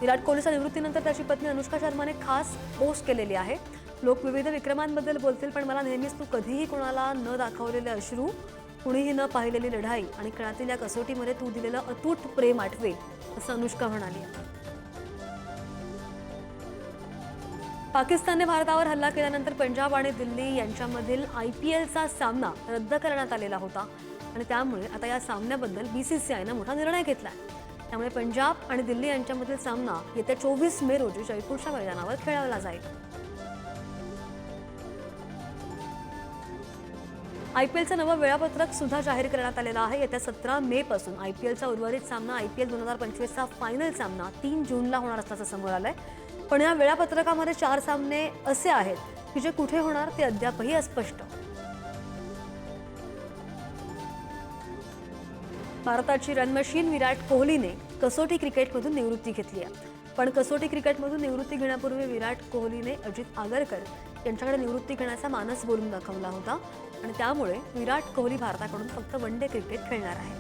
विराट कोहलीच्या निवृत्तीनंतर त्याची पत्नी अनुष्का शर्माने खास पोस्ट केलेली आहे. लोक विविध विक्रमांबद्दल बोलतील, पण मला नेहमीच तू कधीही कोणाला न दाखवलेले अश्रू, कुणीही न पाहिलेली लढाई आणि खेळातील या कसोटीमध्ये तू दिलेलं अतूट प्रेम आठवेल, असं अनुष्का म्हणाली आहे. पाकिस्तानने भारतावर हल्ला केल्यानंतर पंजाब आणि दिल्ली यांच्यामधील IPLचा सामना रद्द करण्यात आलेला होता आणि त्यामुळे आता या सामन्याबद्दल BCCIने मोठा निर्णय घेतलाय. त्यामुळे पंजाब आणि दिल्ली यांच्यामधील सामना येत्या 24 मे रोजी जयपूरच्या मैदानावर खेळवला जाईल. IPLचं नवं वेळापत्रक सुद्धा जाहीर करण्यात आलेलं आहे. येत्या 17 मे पासून IPLचा उर्वरित सामना IPL 2025चा फायनल सामना 3 जूनला होणार असल्याचं समोर आलंय. पण या वेळापत्रकामध्ये 4 सामने असे आहेत की जे कुठे होणार ते अद्यापही अस्पष्ट. भारताची रनमशीन विराट कोहलीने कसोटी क्रिकेटमधून निवृत्ती घेतली आहे. पण कसोटी क्रिकेटमधून निवृत्ती घेण्यापूर्वी विराट कोहलीने अजित आगरकर यांच्याकडे निवृत्ती घेण्याचा मानस बोलून दाखवला होता आणि त्यामुळे विराट कोहली भारताकडून फक्त वन डे क्रिकेट खेळणार आहे.